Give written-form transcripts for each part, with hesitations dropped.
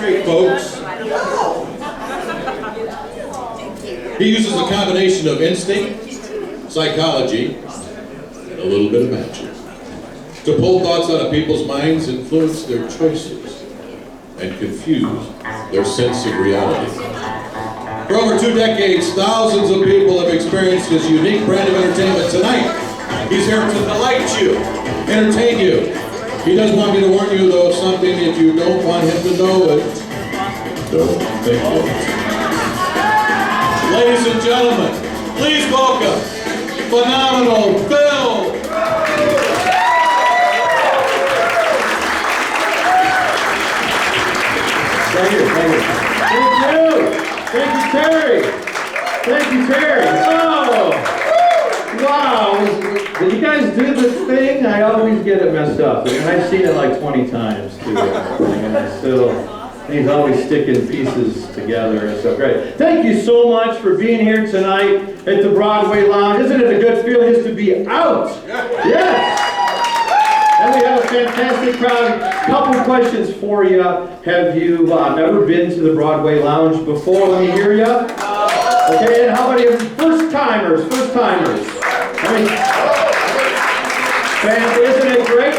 Hey, folks. He uses a combination of instinct, psychology, and a little bit of magic to pull thoughts out of people's minds, influence their choices, and confuse their sense of reality. For over 2 decades, thousands of people have experienced his unique brand of entertainment. Tonight, he's here to delight you, entertain you. He does want me to warn you, though, of something. If you don't want him to know it, don't think it. Ladies and gentlemen, please welcome phenomenal Phil. Thank you. Thank you, Terry. Thank you, Terry. Oh, wow. Did you guys do this thing? I always get it messed up. And I've seen it like 20 times, too. And I still... He's always sticking pieces together and so great. Thank you so much for being here tonight at the Broadway Lounge. Isn't it a good feeling just to be out? Yes! And we have a fantastic crowd. A couple questions for you. Have you ever been to the Broadway Lounge before? Let me hear you. Okay, and how about you first-timers? First-timers. Isn't it great?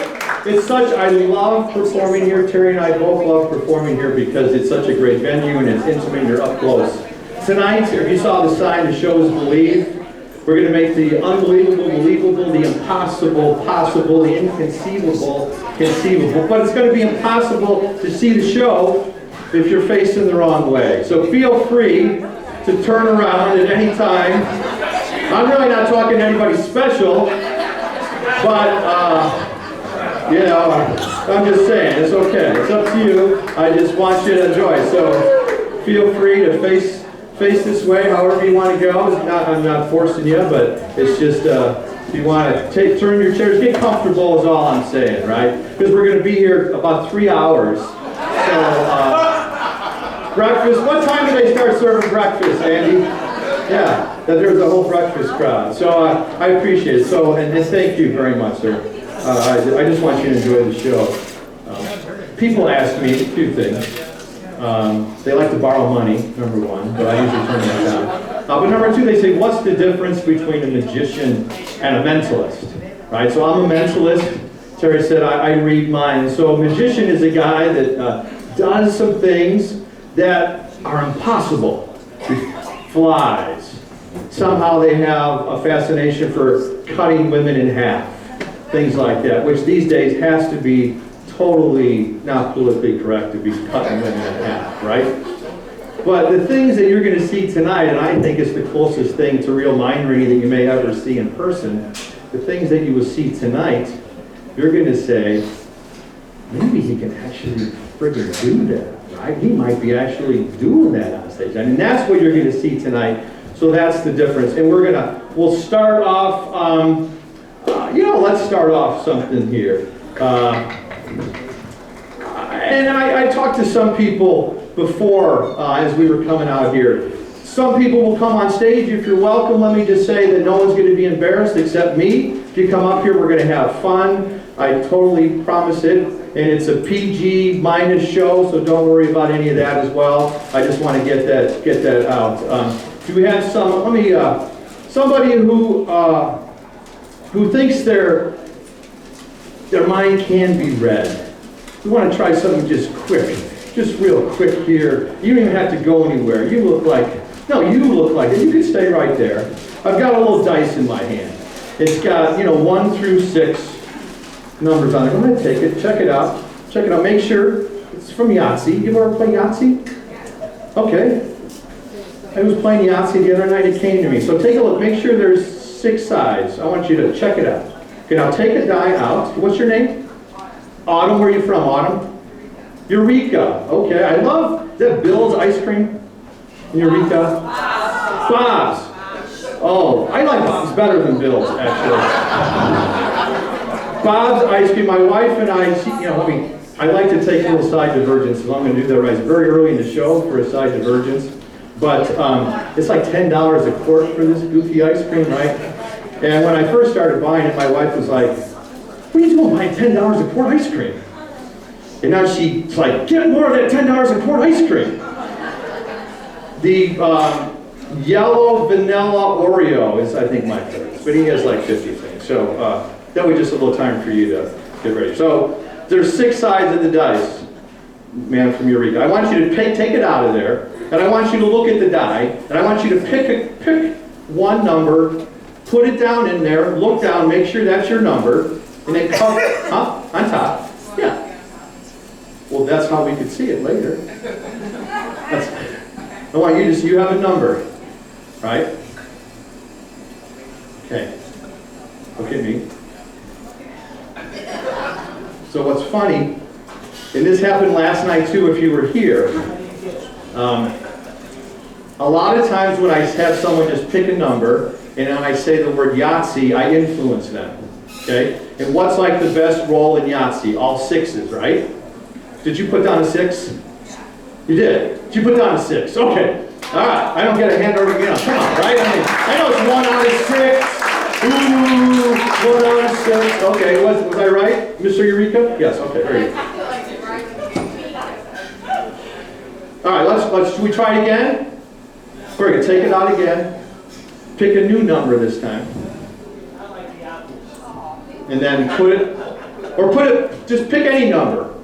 It's such, I love performing here. Terry and I both love performing here because it's such a great venue and it's intimate and you're up close. Tonight, if you saw the sign, the show is Believe. We're going to make the unbelievable believable, the impossible possible, the inconceivable conceivable. But it's going to be impossible to see the show if you're facing the wrong way. So feel free to turn around at any time. I'm really not talking to anybody special, but you know, I'm just saying, it's okay. It's up to you. I just want you to enjoy. So feel free to face this way, however you want to go. I'm not forcing you, but it's just if you want to turn your chairs, get comfortable is all I'm saying, right? Because we're going to be here about 3 hours. So breakfast. What time do they start serving breakfast, Andy? Yeah, there's a whole breakfast crowd. So I appreciate it. So and thank you very much, sir. I just want you to enjoy the show. People ask me a few things. They like to borrow money, number one, but I usually turn that down. But number two, they say, what's the difference between a magician and a mentalist? Right, so I'm a mentalist. Terry said I read minds. So a magician is a guy that does some things that are impossible. Flies. Somehow they have a fascination for cutting women in half. Things like that, which these days has to be totally not politically correct to be cutting women in half, right? But the things that you're going to see tonight, and I think it's the closest thing to real mind reading that you may ever see in person, the things that you will see tonight, you're going to say, maybe he can actually friggin' do that, right? He might be actually doing that on stage. I mean, that's what you're going to see tonight. So that's the difference. And we'll start off, let's start off something here. And I talked to some people before as we were coming out here. Some people will come on stage. If you're welcome, let me just say that no one's going to be embarrassed except me. If you come up here, we're going to have fun. I totally promise it. And it's a PG minus show, so don't worry about any of that as well. I just want to get that out. Do we have somebody who thinks their mind can be read? We want to try something just real quick here. You don't even have to go anywhere. You look like it. You can stay right there. I've got a little dice in my hand. It's got, 1 through 6 numbers on it. I'm going to take it, check it out. Make sure it's from Yahtzee. You ever play Yahtzee? Okay. I was playing Yahtzee the other night. It came to me. So take a look. Make sure there's 6 sides. I want you to check it out. Okay, now take a die out. What's your name? Autumn. Where are you from, Autumn? Eureka. Okay, I love that. Bill's ice cream in Eureka. Bob's. Oh, I like Bob's better than Bill's, actually. Bob's ice cream. My wife and I like to take little side divergence, so I'm going to do that right. It's very early in the show for a side divergence. But it's like $10 a quart for this goofy ice cream, right? And when I first started buying it, my wife was like, what are you doing buying $10 a quart ice cream? And now she's like, get more of that $10 in corn ice cream. The yellow vanilla Oreo is, I think, my favorite. But he has like 50 things. So that was just a little time for you to get ready. So there's 6 sides of the dice, man from Eureka. I want you to take it out of there, and I want you to look at the die, and I want you to pick one number, put it down in there, look down, make sure that's your number, and then cover, on top. Yeah. Well, that's how we could see it later. I want you to see you have a number, right? Okay. Look at me. So what's funny, and this happened last night too if you were here, a lot of times when I have someone just pick a number and then I say the word Yahtzee, I influence them, okay? And what's like the best roll in Yahtzee? All 6s, right? Did you put down a 6? You did. Did you put down a 6? Okay. All right. I don't get a hand over again. Come on, right? I know it's 1 out of 6. Ooh, 1 out of 6. Okay, was I right, Mr. Eureka? Yes. Okay. Very good. All right. Let's. Should we try it again? We're gonna take it out again. Pick a new number this time. And then just pick any number.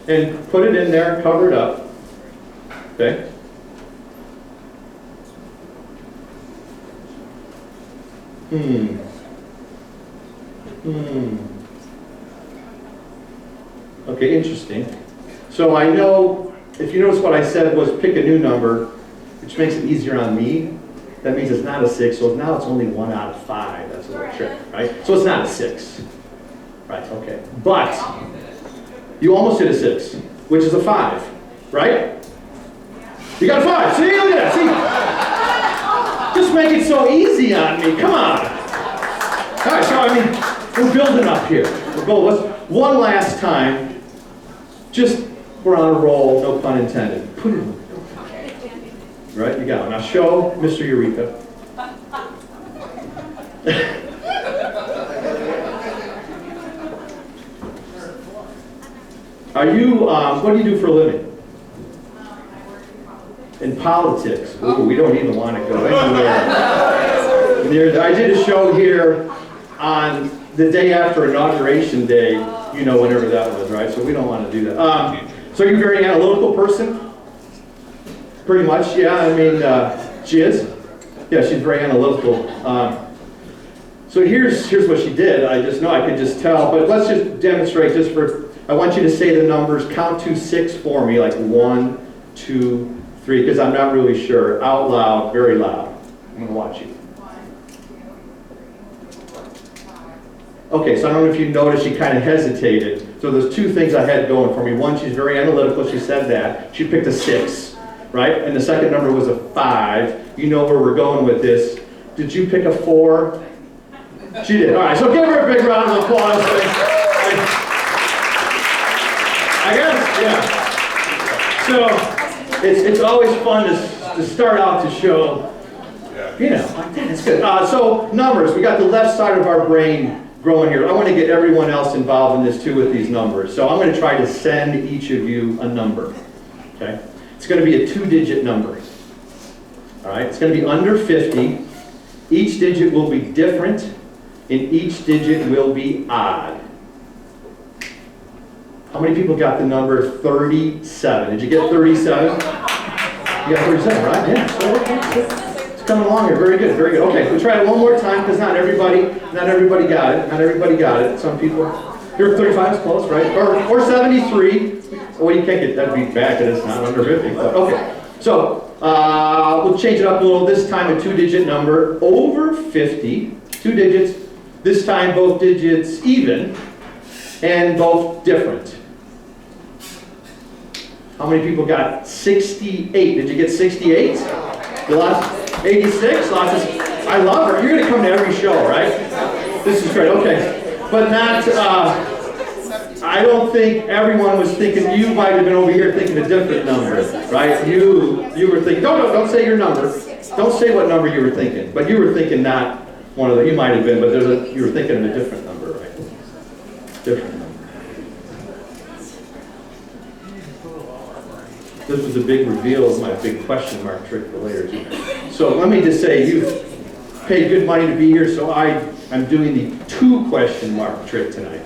And put it in there, cover it up. Okay? Okay, interesting. So I know, if you notice what I said was pick a new number, which makes it easier on me. That means it's not a 6, so now it's only 1 out of 5. That's a little trick, right? So it's not a 6. Right, okay. But you almost hit a 6, which is a 5, right? You got a 5. See, look at that. See? Just make it so easy on me. Come on. All right, so I mean, we're building up here. We're building. One last time. Just, we're on a roll, no pun intended. Put it in. Right, you got it. Now show Mr. Eureka. Are you, what do you do for a living? In politics. Ooh, we don't even want to go anywhere. I did a show here on the day after Inauguration Day, you know, whenever that was, right? So we don't want to do that. So you're a very analytical person? Pretty much, yeah. I mean, she is. Yeah, she's very analytical. So here's what she did. I just know I could just tell, but let's just demonstrate just for, I want you to say the numbers, count to 6 for me, like 1, 2, 3, because I'm not really sure. Out loud, very loud. I'm going to watch you. Okay, so I don't know if you noticed she kind of hesitated. So there's 2 things I had going for me. One, she's very analytical. She said that. She picked a 6, right? And the second number was a 5. You know where we're going with this. Did you pick a 4? She did. All right, so give her a big round of applause. I guess, yeah. So it's always fun to start out to show, you know, like that. It's good. So numbers, we got the left side of our brain growing here. I want to get everyone else involved in this too with these numbers. So I'm going to try to send each of you a number. Okay? It's going to be a 2-digit number. All right? It's going to be under 50. Each digit will be different, and each digit will be odd. How many people got the number 37? Did you get 37? You got 37, right? Yeah. So it's coming along here. Very good, very good. Okay, we'll try it one more time because not everybody got it. Not everybody got it. Some people. You're 35 is close, right? Or 73. Well, you can't get that beat back, and it's not under 50. But okay. So we'll change it up a little. This time a 2-digit number over 50. 2 digits. This time both digits even and both different. How many people got 68? Did you get 68? Lots, 86? Lots of, I love her. You're going to come to every show, right? This is great. Okay. But not, I don't think everyone was thinking, you might have been over here thinking a different number, right? You were thinking, don't say your number. Don't say what number you were thinking. But you were thinking not one of the, you might have been, but you were thinking of a different number, right? Different number. this was a big reveal of my big question mark trick for later. So let me just say, you've paid good money to be here, so I'm doing the 2 question mark trick tonight,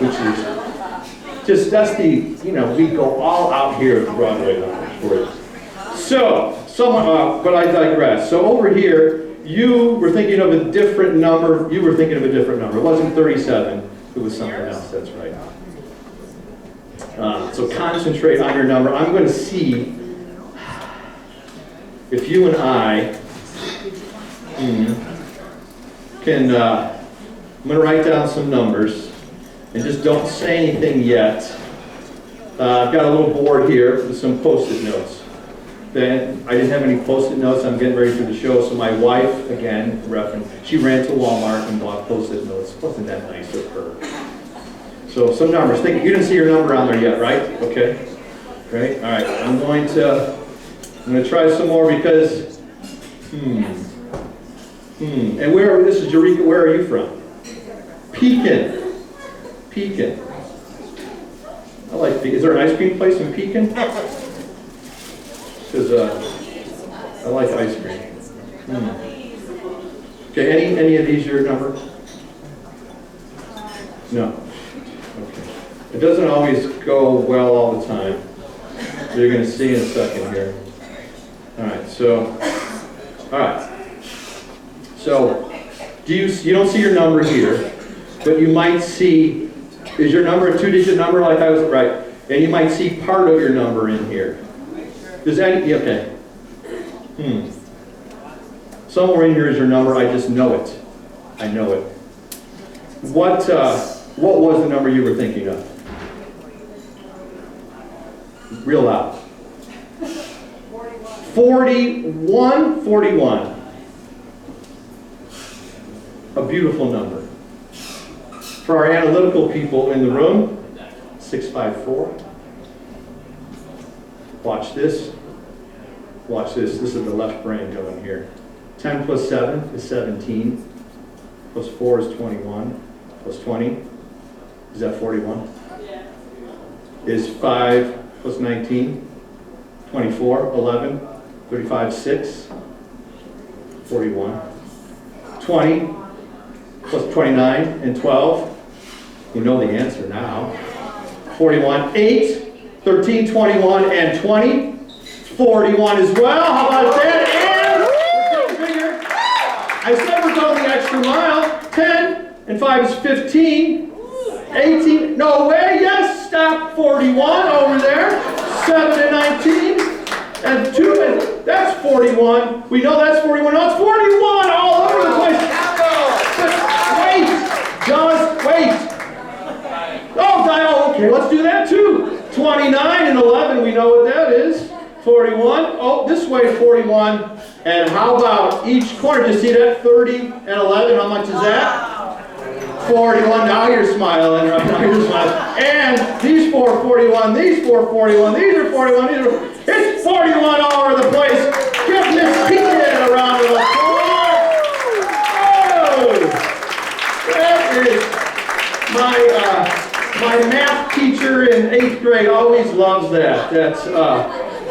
which is just, that's the, you know, we go all out here at the Broadway Lounge for it. So, but I digress. So over here, you were thinking of a different number. You were thinking of a different number. It wasn't 37. It was something else. That's right. So concentrate on your number. I'm going to see if you and I can, I'm going to write down some numbers, and just don't say anything yet. I've got a little board here with some Post-it notes. Then I didn't have any Post-it notes. I'm getting ready for the show, so my wife, again, reference, she ran to Walmart and bought Post-it notes. Wasn't that nice of her? So some numbers. You didn't see your number on there yet, right? Okay. Great. All right. I'm going to try some more because, And this is Eureka. Where are you from? Pekin. Pekin. I like Pekin. Is there an ice cream place in Pekin? Because I like ice cream. Okay. Any of these your number? No. It doesn't always go well all the time. You're going to see in a second here. All right, so you don't see your number here, but you might see, is your number a 2-digit number like I was, right? And you might see part of your number in here. Does that, okay. Somewhere in here is your number, I just know it. I know it. What was the number you were thinking of? Real loud. 41. 41. A beautiful number. For our analytical people in the room, 654. Watch this. Watch this. This is the left brain going here. 10 plus 7 is 17. Plus 4 is 21. Plus 20. Is that 41? Yeah. Is 5 plus 19? 24, 11, 35, 6, 41. 20 plus 29 and 12. You know the answer now. 41, 8, 13, 21, and 20. 41 as well. How about that? And we're getting bigger. I said we're going the extra mile. 10 and 5 is 15. 18, no way, yes, stop, 41 over there. 7 and 19. And 2, and that's 41. We know that's 41. No, it's 41 all over the place. Just wait. Oh, okay, let's do that too. 29 and 11, we know what that is. 41. Oh, this way, 41. And how about each corner? Did you see that? 30 and 11. How much is that? 41. Now you're smiling. Right? Now you're smiling. And these 4, 41. These 4, 41. These are 41. These are. It's 41 all over the place. Give Miss Pekin a round of applause. Oh, that is my math teacher in 8th grade always loves that. That's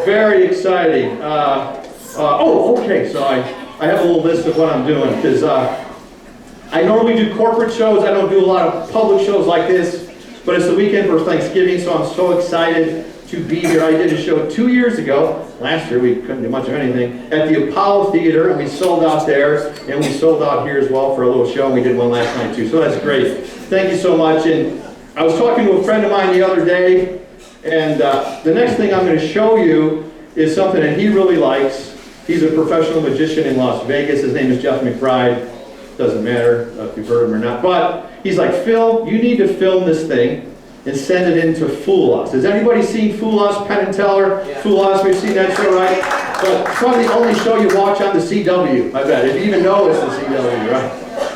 very exciting. Okay, so I have a little list of what I'm doing because I normally do corporate shows. I don't do a lot of public shows like this, but it's the weekend for Thanksgiving, so I'm so excited to be here. I did a show 2 years ago. Last year we couldn't do much of anything at the Apollo Theater, and we sold out there, and we sold out here as well for a little show, and we did one last night too, so that's great. Thank you so much. And I was talking to a friend of mine the other day, and the next thing I'm going to show you is something that he really likes. He's a professional magician in Las Vegas. His name is Jeff McBride. Doesn't matter if you've heard him or not. But he's like, Phil, you need to film this thing and send it in to Fool Us. Has anybody seen Fool Us, Penn and Teller? Yeah. Fool Us, we've seen that show, right? But it's probably the only show you watch on the CW, I bet. If you even know it's the CW, right?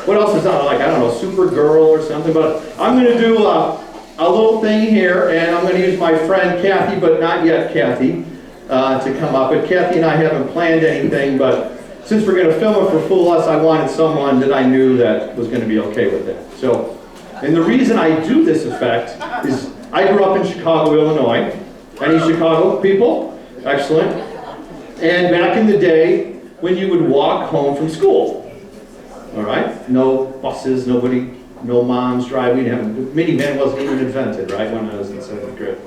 What else is on? Like, I don't know, Supergirl or something. But I'm going to do a little thing here, and I'm going to use my friend Kathy, but not yet Kathy, to come up. But Kathy and I haven't planned anything, but since we're going to film it for Fool Us, I wanted someone that I knew that was going to be okay with that. So, and the reason I do this effect is I grew up in Chicago, Illinois. Any Chicago people? Excellent. And back in the day, when you would walk home from school, all right? No buses, nobody, no moms driving. Minivan wasn't even invented, right, when I was in 7th grade.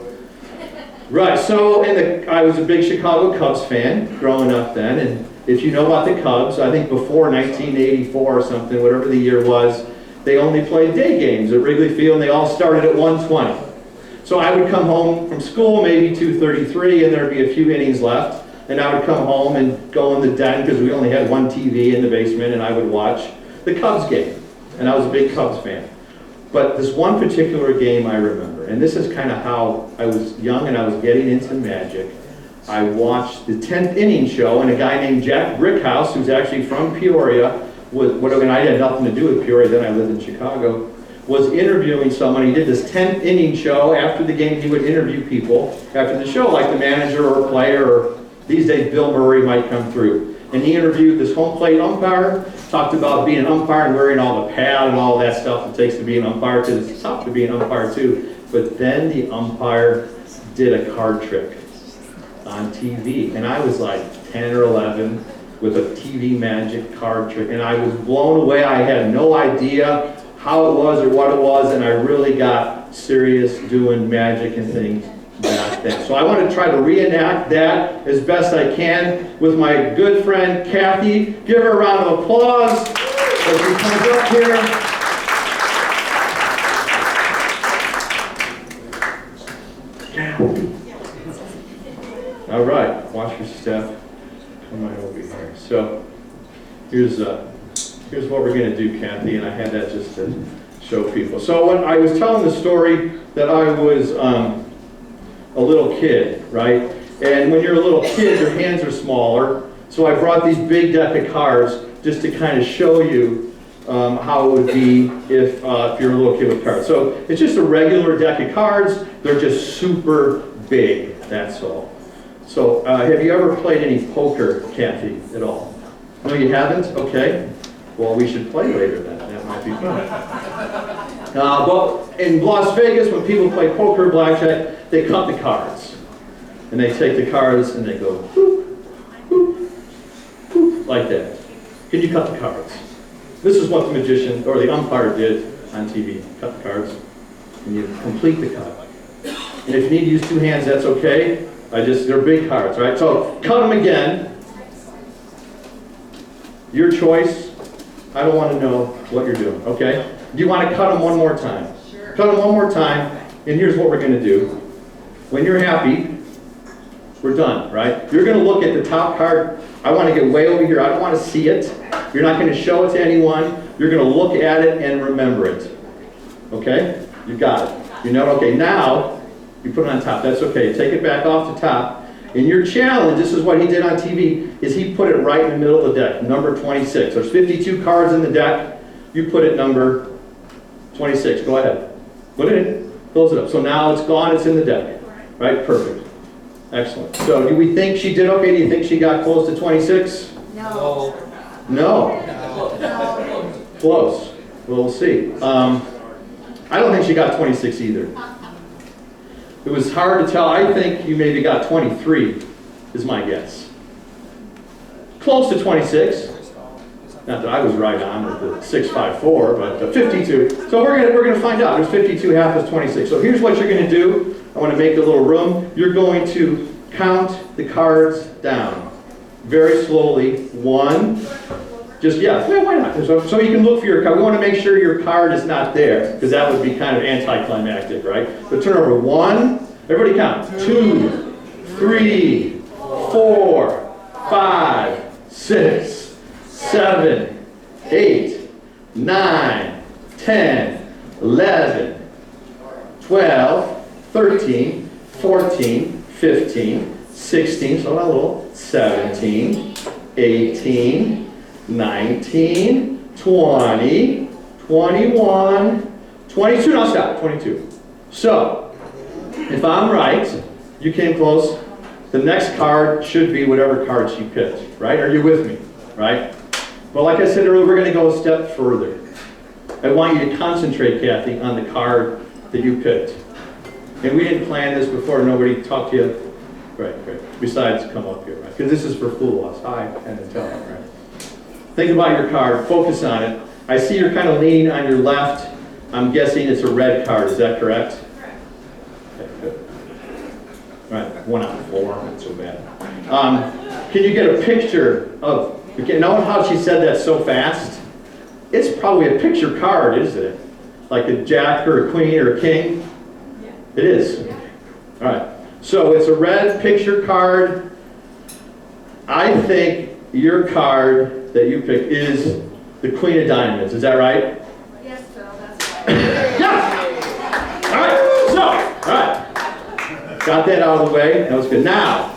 Right, so I was a big Chicago Cubs fan growing up then, and if you know about the Cubs, I think before 1984 or something, whatever the year was, they only played day games at Wrigley Field, and they all started at 1:20. So I would come home from school, maybe 2:33, and there'd be a few innings left, and I would come home and go in the den, because we only had one TV in the basement, and I would watch the Cubs game, and I was a big Cubs fan. But this one particular game I remember, and this is kind of how I was young and I was getting into Magic. I watched the 10th inning show, and a guy named Jack Brickhouse, who's actually from Peoria, and I had nothing to do with Peoria, then I lived in Chicago, was interviewing someone. He did this 10th inning show. After the game, he would interview people after the show, like the manager or a player, or these days Bill Murray might come through. And he interviewed this home plate umpire, talked about being an umpire and wearing all the pad and all that stuff it takes to be an umpire, because it's tough to be an umpire too. But then the umpire did a card trick on TV, and I was like 10 or 11 with a TV Magic card trick, and I was blown away. I had no idea how it was or what it was, and I really got serious doing magic and things back then. So I want to try to reenact that as best I can with my good friend Kathy. Give her a round of applause as she comes up here. Kathy. All right, watch your step. Come on over here. So here's what we're going to do, Kathy, and I had that just to show people. So when I was telling the story that I was a little kid, right? And when you're a little kid, your hands are smaller. So I brought these big deck of cards just to kind of show you how it would be if you're a little kid with cards. So it's just a regular deck of cards. They're just super big, that's all. So have you ever played any poker, Kathy, at all? No, you haven't? Okay. Well, we should play later then. That might be fun. Well, in Las Vegas, when people play poker, blackjack, they cut the cards. And they take the cards and they go, whoop, whoop, whoop, like that. Can you cut the cards? This is what the magician, or the umpire, did on TV. Cut the cards, and you complete the cut. And if you need to use 2 hands, that's okay. They're big cards, right? So, cut them again. Your choice. I don't want to know what you're doing, okay? Do you want to cut them one more time? Sure. Cut them one more time, and here's what we're going to do. When you're happy, we're done, right? You're going to look at the top card. I want to get way over here. I don't want to see it. You're not going to show it to anyone. You're going to look at it and remember it. Okay? You got it. You know, okay, now you put it on top. That's okay. Take it back off the top. And your challenge, this is what he did on TV, is he put it right in the middle of the deck, number 26. There's 52 cards in the deck. You put it number 26. Go ahead. Put it in. Close it up. So now it's gone. It's in the deck. Right? Perfect. Excellent. So do we think she did okay? Do you think she got close to 26? No. No? Close. Well, we'll see. I don't think she got 26 either. It was hard to tell. I think you maybe got 23, is my guess. Close to 26. Not that I was right on with the 654, but 52. So we're gonna find out. There's 52, half is 26. So here's what you're gonna do. I want to make a little room. You're going to count the cards down very slowly. 1. Why not? So you can look for your card. We want to make sure your card is not there, because that would be kind of anticlimactic, right? But turn over. 1, everybody count. 2, 3, 4, 5, 6, 7, 8, 9, 10, 11, 12, 13, 14, 15, 16, so a little, 17, 18, 19, 20, 21, 22, now stop, 22. So, if I'm right, you came close, the next card should be whatever card she picked, right? Are you with me, right? Well, like I said earlier, we're going to go a step further. I want you to concentrate, Kathy, on the card that you picked. And we didn't plan this before, nobody talked to you Great, great. Besides, come up here, right? Because this is for fool us. Hi, and tell them, right? Think about your card. Focus on it. I see you're kind of leaning on your left. I'm guessing it's a red card. Is that correct? Okay, good. All right, 1 out of 4. Not so bad. Can you get a picture of? Know how she said that so fast? It's probably a picture card, isn't it? Like a jack or a queen or a king? Yeah. It is. All right. So it's a red picture card. I think your card that you picked is the Queen of Diamonds. Is that right? Yes, Phil, that's right. Yes! All right. So, all right. Got that out of the way. That was good. Now,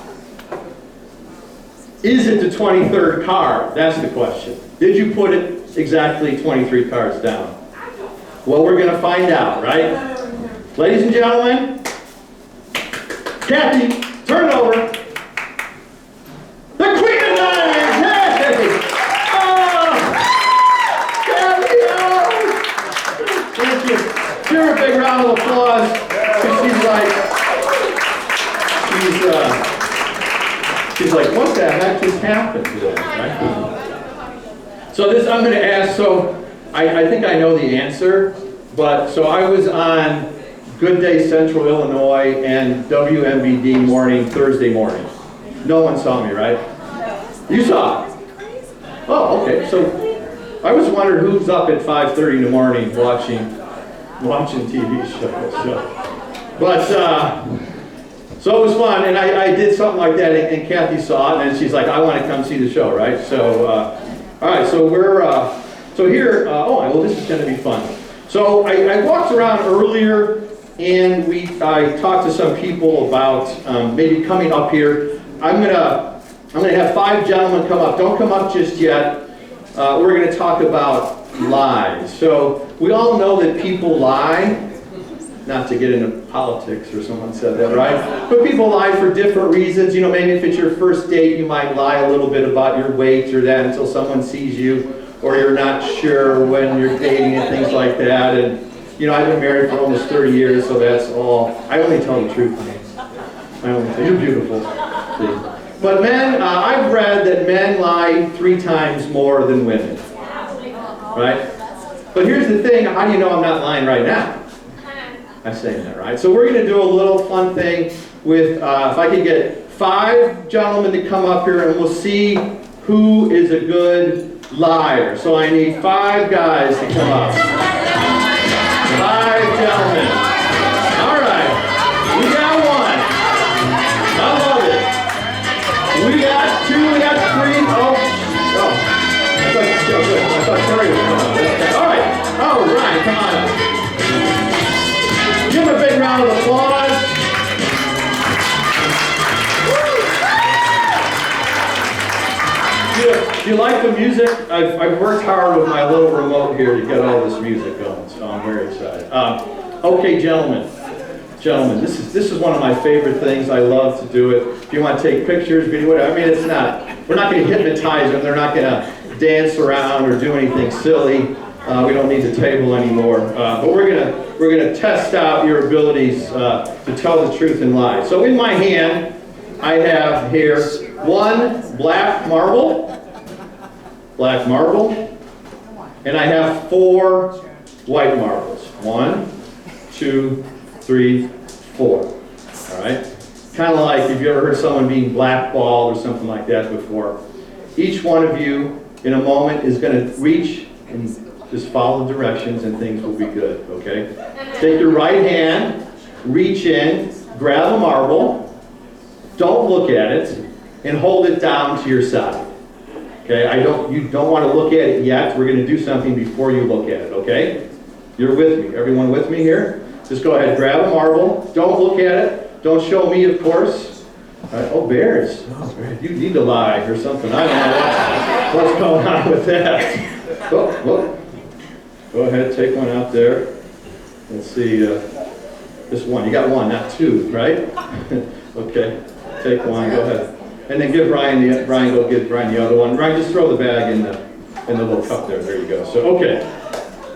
is it the 23rd card? That's the question. Did you put it exactly 23 cards down? Well, we're going to find out, right? Ladies and gentlemen, Kathy, turn it over. The Queen of Diamonds! Hey! Oh! Kathy, oh! Thank you. Give her a big round of applause. She's like, what the heck just happened today, right? So this, I'm going to ask, so I think I know the answer, but so I was on Good Day Central Illinois and WMBD morning, Thursday morning. No one saw me, right? You saw it? Oh, okay. So I was wondering who's up at 5:30 in the morning watching TV shows. But so it was fun, and I did something like that, and Kathy saw it, and she's like, I want to come see the show, right? So, all right, so we're, so here, oh, well, this is going to be fun. So I walked around earlier, and I talked to some people about maybe coming up here. I'm gonna have 5 gentlemen come up. Don't come up just yet. We're going to talk about lies. So we all know that people lie. Not to get into politics or someone said that, right? But people lie for different reasons. You know, maybe if it's your first date, you might lie a little bit about your weight or that until someone sees you, or you're not sure when you're dating and things like that. And, you know, I've been married for almost 30 years, so that's all. I only tell the truth, man. You're beautiful. See? But men, I've read that men lie 3 times more than women, right? But here's the thing, how do you know I'm not lying right now? I'm saying that, right? So we're going to do a little fun thing with, if I could get 5 gentlemen to come up here and we'll see who is a good liar. So I need 5 guys to come up. 5 gentlemen. All right. We got 1. I love it. We got 2, we got 3. Oh. I thought Terry was coming up. All right. Oh, Ryan, come on up. Give him a big round of applause. Do you like the music? I've worked hard with my little remote here to get all this music going, so I'm very excited. Okay, gentlemen, this is one of my favorite things. I love to do it. If you want to take pictures, video, whatever. I mean, it's not. We're not going to hypnotize them. They're not going to dance around or do anything silly. We don't need the table anymore. But we're gonna test out your abilities to tell the truth and lie. So in my hand, I have here 1 black marble, and I have 4 white marbles. 1, 2, 3, 4. All right. Kind of like if you ever heard someone being blackballed or something like that before. Each one of you, in a moment, is going to reach and just follow the directions and things will be good, okay? Take your right hand, reach in, grab a marble, don't look at it, and hold it down to your side. Okay, you don't want to look at it yet. We're going to do something before you look at it, okay? You're with me. Everyone with me here? Just go ahead, grab a marble. Don't look at it. Don't show me, of course. Oh, bears. Oh, bears. You need to lie or something. I don't know what's going on with that. Oh. Go ahead, take one out there. Let's see, just 1. You got 1, not 2, right? Okay, take 1, go ahead. And then give Ryan go give Ryan the other one. Ryan, just throw the bag in the little cup there. There you go. So, okay.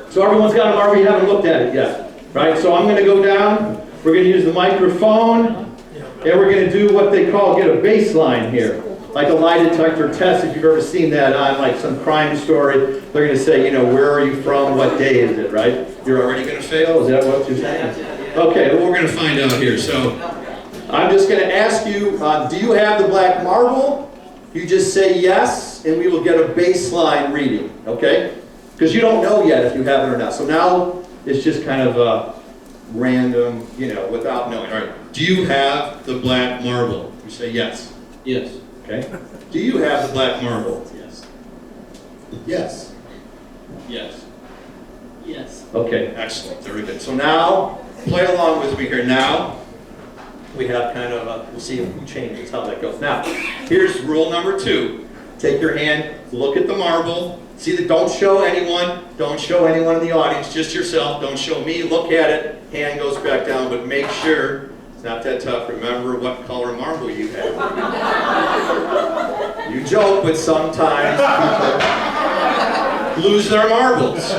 So everyone's got a marble, you haven't looked at it yet, right? So I'm going to go down. We're going to use the microphone. And we're going to do what they call get a baseline here. Like a lie detector test, if you've ever seen that on like some crime story, they're going to say, you know, where are you from, what day is it, right? You're already going to fail? Is that what you're saying? Okay, well, we're going to find out here. So I'm just going to ask you, do you have the black marble? You just say yes, and we will get a baseline reading, okay? Because you don't know yet if you have it or not. So now it's just kind of random, you know, without knowing. All right, do you have the black marble? You say yes. Yes. Okay. Do you have the black marble? Yes. Yes. Yes. Yes. Okay, excellent. Very good. So now, play along with me here. Now, we have kind of, we'll see who changes, how that goes. Now, here's rule number 2. Take your hand, look at the marble. See that, don't show anyone. Don't show anyone in the audience, just yourself. Don't show me. Look at it. Hand goes back down, but make sure it's not that tough. Remember what color marble you have. You joke, but sometimes people lose their marbles.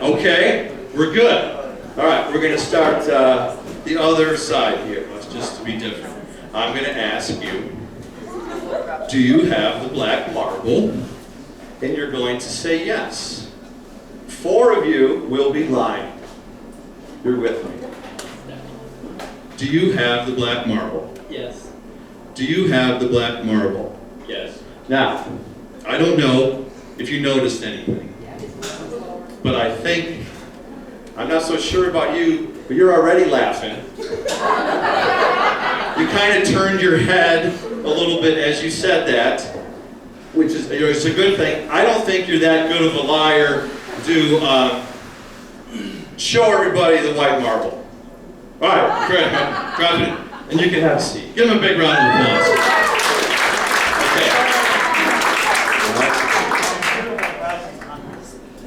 Okay, we're good. All right, we're going to start the other side here. Let's just be different. I'm going to ask you, do you have the black marble? And you're going to say yes. 4 of you will be lying. You're with me. Do you have the black marble? Yes. Do you have the black marble? Yes. Now, I don't know if you noticed anything, but I think, I'm not so sure about you, but you're already laughing. You kind of turned your head a little bit as you said that, which is, you know, it's a good thing. I don't think you're that good of a liar to show everybody the white marble. All right, grab it, and you can have a seat. Give him a big round of applause. Okay.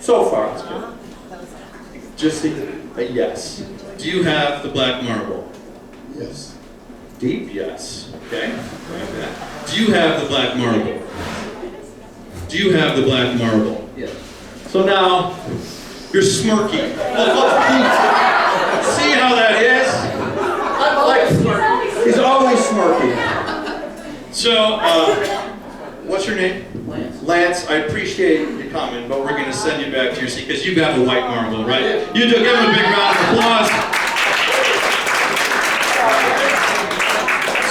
So far, it's good. Just a yes. Do you have the black marble? Yes. Deep yes. Okay. Do you have the black marble? Do you have the black marble? Yes. So now, you're smirky. Look, see how that is? He's always smirky. So, what's your name? Lance. Lance, I appreciate you coming, but we're going to send you back to your seat because you got a white marble, right? You do. Give him a big round of applause.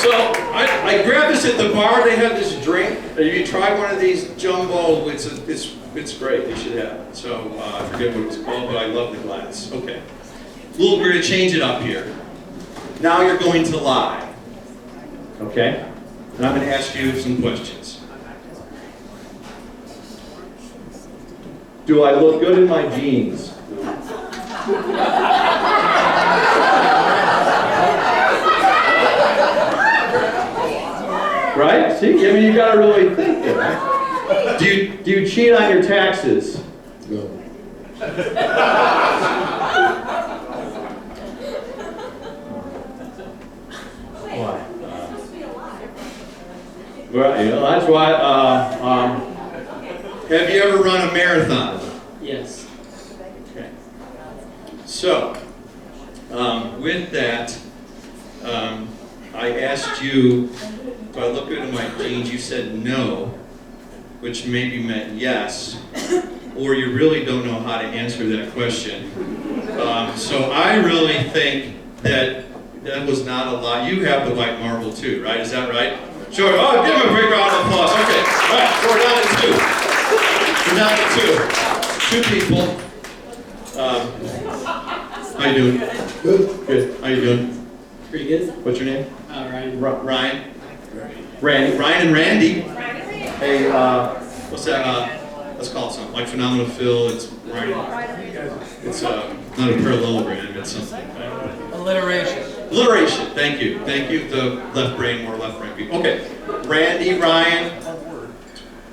So, I grabbed this at the bar. They had this drink. If you try one of these jumbo, it's great. You should have it. So, I forget what it's called, but I love the glass. Okay. We're going to change it up here. Now you're going to lie. Okay? And I'm going to ask you some questions. Do I look good in my jeans? Right? See? I mean, you got to really think there. Right? Do you cheat on your taxes? No. Why? Well, you know, that's why. Have you ever run a marathon? Yes. Okay. So, with that, I asked you, do I look good in my jeans? You said no, which maybe meant yes, or you really don't know how to answer that question. So I really think that was not a lie. You have the white marble too, right? Is that right? Sure. Oh, give him a big round of applause. Okay. All right. So we're down to 2. We're down to 2. 2 people. How you doing? Good. Good. How you doing? Pretty good. What's your name? Ryan. Ryan. Randy. Ryan and Randy. Hey, what's that? Let's call it something like Phenomenal Phil. It's Ryan. It's not a parallelogram. It's something. Alliteration. Alliteration. Thank you. Thank you. The left brain, more left brain people. Okay. Randy, Ryan.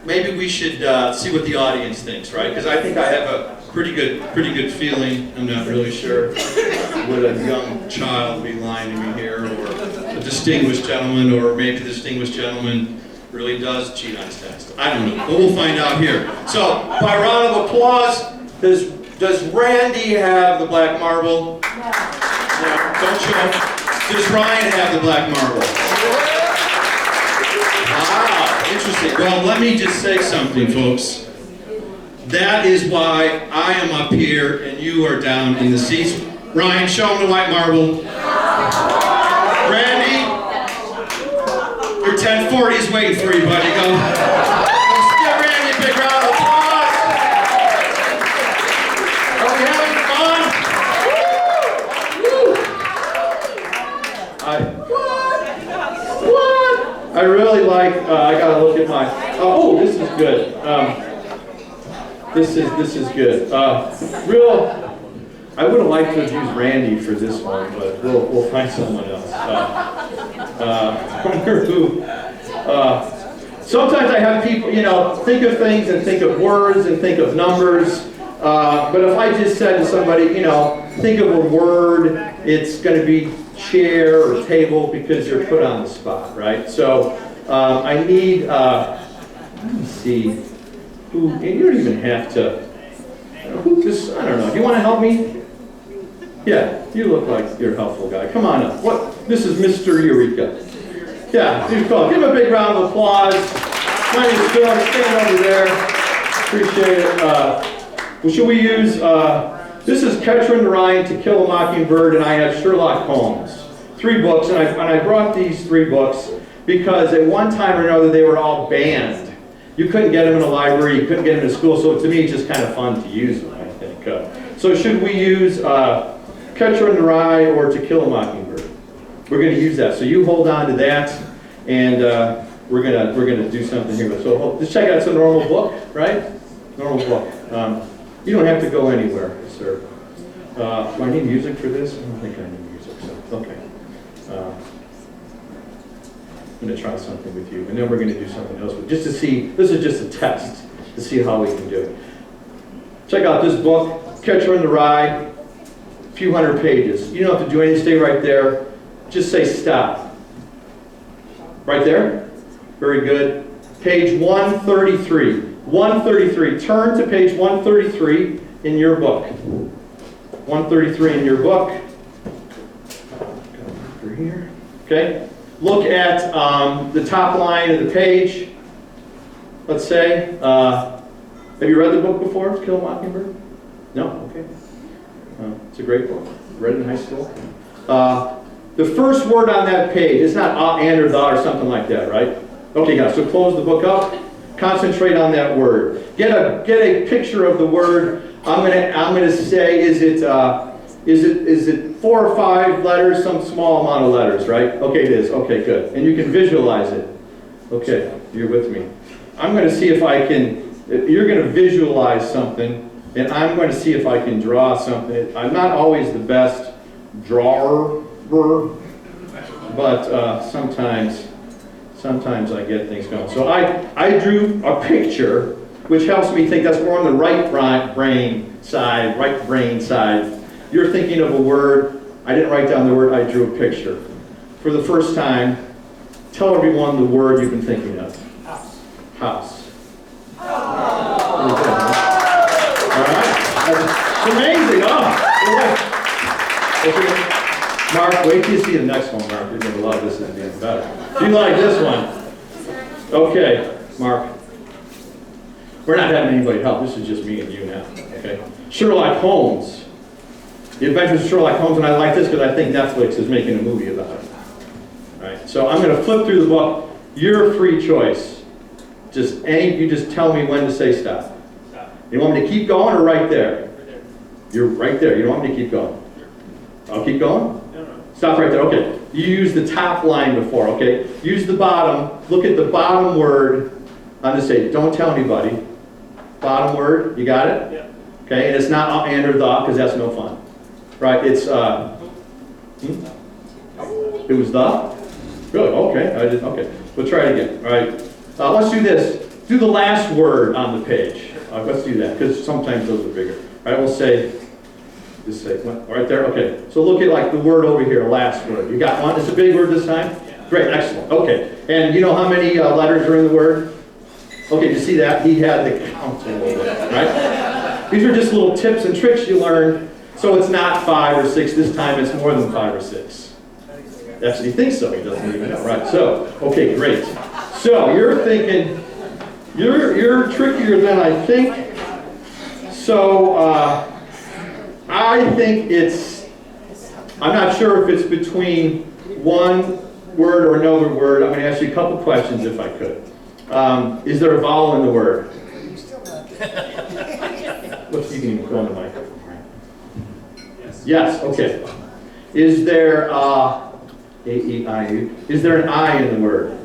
Maybe we should see what the audience thinks, right? Because I think I have a pretty good feeling. I'm not really sure would a young child be lying to me here, or a distinguished gentleman, or maybe the distinguished gentleman really does cheat on his test. I don't know, but we'll find out here. So, by round of applause, does Randy have the black marble? No. Yeah, don't show. Does Ryan have the black marble? Wow, interesting. Well, let me just say something, folks. That is why I am up here and you are down in the seats. Ryan, show him the white marble. Randy, your 1040 is waiting for you, buddy. Go. Let's give Randy a big round of applause. Are we having fun? I really like, I gotta look at my, oh, this is good. This is good. I would have liked to have used Randy for this one, but we'll find someone else. I wonder who. Sometimes I have people, think of things and think of words and think of numbers. But if I just said to somebody, think of a word, it's going to be chair or table because you're put on the spot, right? So I need, let me see, who, you don't even have to, I don't know, do you want to help me? Yeah, you look like you're a helpful guy. Come on up. What? This is Mr. Eureka. Yeah, he's called. Give him a big round of applause. My name is Phil. Stand over there. Appreciate it. Well, should we use, this is Catcher in the Rye, To Kill a Mockingbird, and I have Sherlock Holmes. 3 books, and I brought these 3 books because at one time or another they were all banned. You couldn't get them in a library, you couldn't get them in school, so to me it's just kind of fun to use them, I think. So should we use Catcher in the Rye or To Kill a Mockingbird? We're going to use that. So you hold on to that, and we're gonna do something here. So just check out. It's a normal book, right? Normal book. You don't have to go anywhere, sir. Do I need music for this? I don't think I need music. So okay. I'm going to try something with you, and then we're going to do something else. But just to see, this is just a test to see how we can do it. Check out this book, Catcher in the Rye. A few hundred pages. You don't have to do anything. Stay right there. Just say stop. Right there? Very good. Page 133. 133. Turn to page 133 in your book. 133 in your book. Over here. Okay. Look at the top line of the page. Let's say. Have you read the book before, To Kill a Mockingbird? No? Okay. It's a great book. Read it in high school. The first word on that page, it's not and or the or something like that, right? Okay, guys, so close the book up. Concentrate on that word. Get a picture of the word. I'm gonna say, is it 4 or 5 letters, some small amount of letters, right? Okay, it is. Okay, good. And you can visualize it. Okay, you're with me. I'm going to see if I can. You're going to visualize something, and I'm going to see if I can draw something. I'm not always the best drawer, but sometimes I get things going. So I drew a picture, which helps me think that's more on the right brain side. You're thinking of a word. I didn't write down the word. I drew a picture. For the first time, tell everyone the word you've been thinking of. House. All right. It's amazing. Okay. Mark, wait till you see the next one, Mark. You're going to love this. It's getting better. Do you like this one? Okay, Mark. We're not having anybody help. This is just me and you now. Okay. Sherlock Holmes. The Adventures of Sherlock Holmes, and I like this because I think Netflix is making a movie about it. All right. So I'm going to flip through the book. Your free choice. You just tell me when to say stop. Stop. You want me to keep going or right there? Right there. You're right there. You don't want me to keep going? I'll keep going? No. Stop right there. Okay. You used the top line before, okay? Use the bottom. Look at the bottom word on this page. Don't tell anybody. Bottom word. You got it? Yeah. Okay. And it's not and or the because that's no fun. Right? It's, It was the? Really? Okay. Okay. We'll try it again. All right. Let's do this. Do the last word on the page. Let's do that, because sometimes those are bigger. All right, we'll just say, right there? Okay. So look at like the word over here, last word. You got one? It's a big word this time? Yeah. Great, excellent. Okay. And you know how many letters are in the word? Okay, you see that? He had the count a little bit, right? These are just little tips and tricks you learned So it's not 5 or 6. This time it's more than 5 or 6. Actually, he thinks so. He doesn't even know. Right. So, okay, great. So you're thinking, you're trickier than I think. So I think I'm not sure if it's between one word or another word. I'm going to ask you a couple questions if I could. Is there a vowel in the word? Look, you can even go on the microphone, right? Yes, okay. Is there A-E-I-U? Is there an I in the word?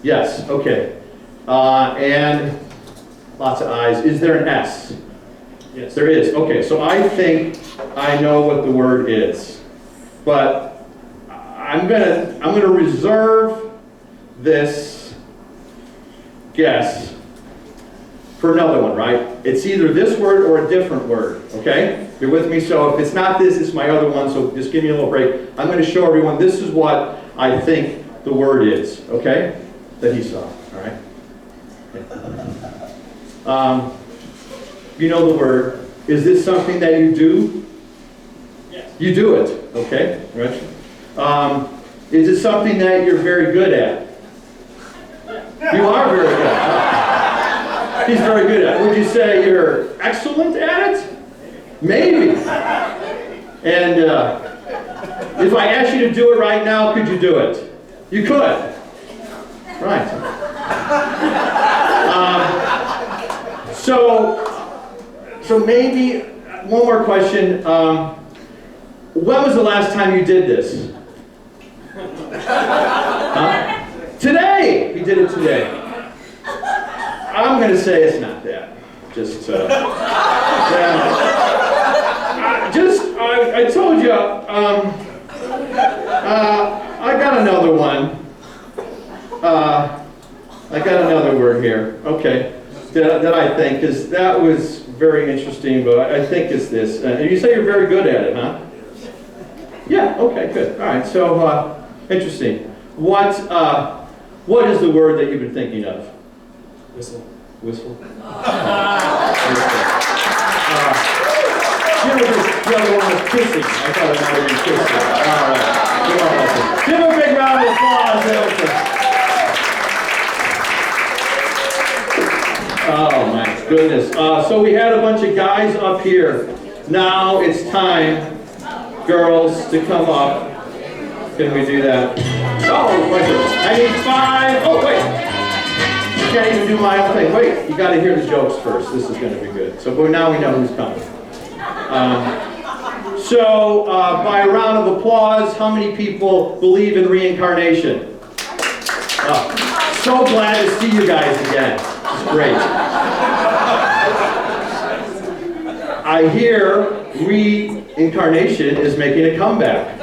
Yes, okay. And lots of I's. Is there an S? Yes. There is. Okay, so I think I know what the word is. But I'm gonna reserve this guess for another one, right? It's either this word or a different word, okay? You're with me? So if it's not this, it's my other one, so just give me a little break. I'm going to show everyone this is what I think the word is, okay? That he saw, all right? You know the word. Is this something that you do? Yes. You do it, okay? Right? Is it something that you're very good at? You are very good at it. He's very good at it. Would you say you're excellent at it? Maybe. And if I asked you to do it right now, could you do it? You could. Right. So maybe one more question. When was the last time you did this? Huh? Today! He did it today. I'm going to say it's not that. I told you, I got another one. I got another word here. Okay. That I think, because that was very interesting, but I think it's this. You say you're very good at it, huh? Yeah, okay, good. All right, so interesting. What is the word that you've been thinking of? Whistle. Whistle? The other one was kissing. I thought it might have been kissing. All right. Give him a big round of applause. Oh my goodness. So we had a bunch of guys up here. Now it's time, girls, to come up. Can we do that? Oh, wait. I need 5. Oh, wait. Can't even do my own thing. Wait, you got to hear the jokes first. This is going to be good. So, but now we know who's coming. By a round of applause, how many people believe in reincarnation? So glad to see you guys again. It's great. I hear reincarnation is making a comeback.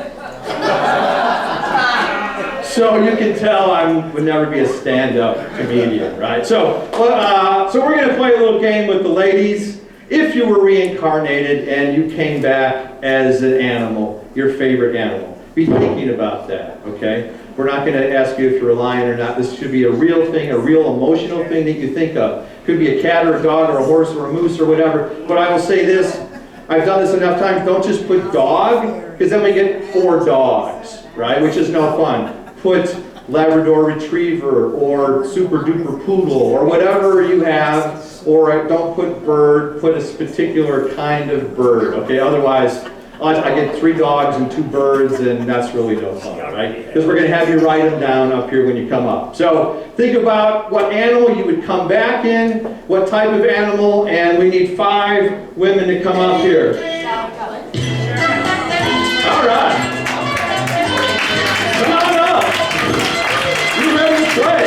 So you can tell I would never be a stand-up comedian, right? So we're going to play a little game with the ladies. If you were reincarnated and you came back as an animal, your favorite animal, be thinking about that, okay? We're not going to ask you if you're a lion or not. This should be a real thing, a real emotional thing that you think of. Could be a cat or a dog or a horse or a moose or whatever. But I will say this. I've done this enough times. Don't just put dog, because then we get 4 dogs, right? Which is no fun. Put Labrador Retriever or Super Duper Poodle or whatever you have, or don't put bird, put a particular kind of bird, okay? Otherwise, I get 3 dogs and 2 birds, and that's really no fun, right? Because we're going to have you write them down up here when you come up. So think about what animal you would come back in, what type of animal, and we need 5 women to come up here. All right. Come on up. You ready to play?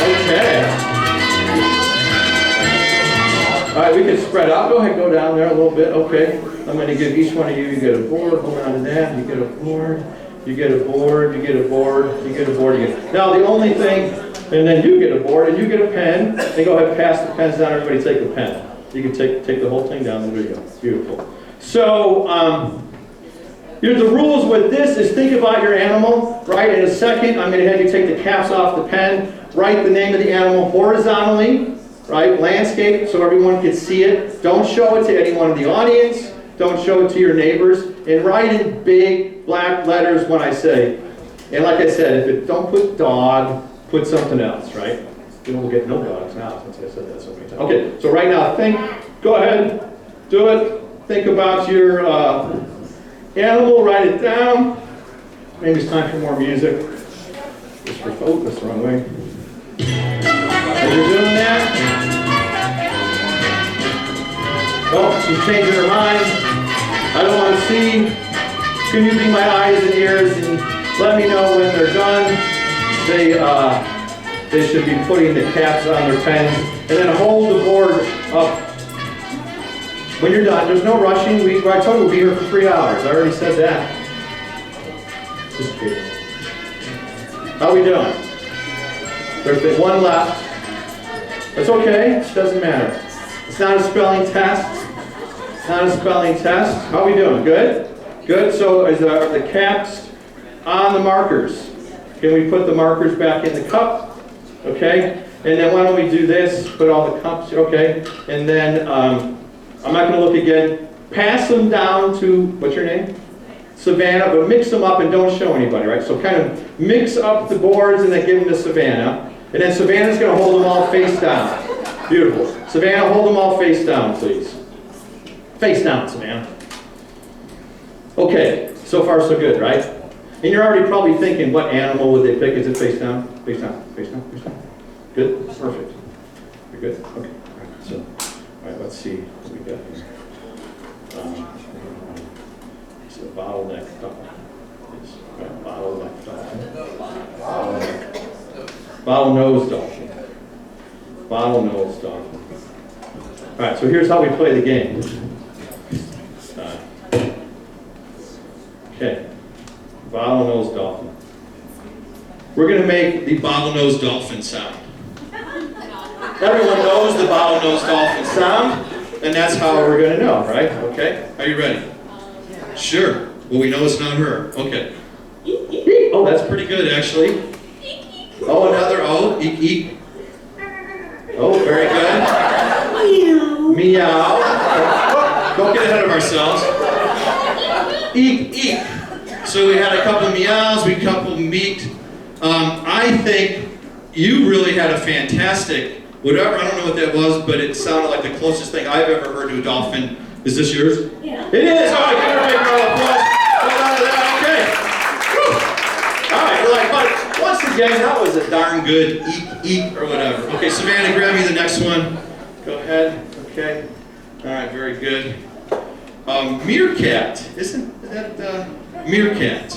Okay. All right, we can spread out. Go ahead, go down there a little bit. Okay. I'm going to give each one of you, you get a board. Hold on to that. You get a board. You get a board. You get a board. You get a board. Now, the only thing, and then you get a board, and you get a pen. And go ahead, pass the pens down. Everybody take a pen. You can take the whole thing down. There you go. Beautiful. So, the rules with this is think about your animal, right? In a second, I'm going to have you take the caps off the pen, write the name of the animal horizontally, right? Landscape, so everyone can see it. Don't show it to anyone in the audience. Don't show it to your neighbors. And write in big black letters when I say. And like I said, don't put dog, put something else, right? You don't get no dogs now since I said that so many times. Okay, so right now, go ahead, do it. Think about your animal, write it down. Maybe it's time for more music. Oh, that's the wrong way. As you're doing that, oh, she's changing her mind. I don't want to see. Can you be my eyes and ears and let me know when they're done? They should be putting the caps on their pens and then hold the board up. When you're done, there's no rushing. I told you we'll be here for 3 hours. I already said that. Just kidding. How we doing? There's been one left. That's okay. It doesn't matter. It's not a spelling test. It's not a spelling test. How we doing? Good? Good. So are the caps on the markers? Can we put the markers back in the cup? Okay. And then why don't we do this? Put all the cups. Okay. And then I'm not going to look again. Pass them down to, what's your name? Savannah, but mix them up and don't show anybody, right? So kind of mix up the boards and then give them to Savannah. And then Savannah's going to hold them all face down. Beautiful. Savannah, hold them all face down, please. Face down, Savannah. Okay, so far so good, right? And you're already probably thinking, what animal would they pick? Is it face down? Face down, face down, face down. Good? Perfect. You're good? Okay. All right, so, all right, let's see what we got here. It's a bottleneck dolphin. Bottleneck dolphin. Bottlenose dolphin. Bottlenose dolphin. All right, so here's how we play the game. Okay, bottlenose dolphin. We're going to make the bottlenose dolphin sound. Everyone knows the bottlenose dolphin sound, and that's how we're going to know, right? Okay, are you ready? Sure. Well, we know it's not her. Okay. Oh, that's pretty good, actually. Oh, another. Oh, eek, eek. Oh, very good. Meow. Don't get ahead of ourselves. Eek, eek. So we had a couple meows, we couple meeked. I think you really had a fantastic, whatever, I don't know what that was, but it sounded like the closest thing I've ever heard to a dolphin. Is this yours? Yeah. It is! All right, give her a big round of applause. Hold on to that, okay. Woo. All right, we're like, but once again, that was a darn good eek, eek, or whatever. Okay, Savannah, grab me the next one. Go ahead, okay. All right, very good. Meerkat, isn't that, meerkat?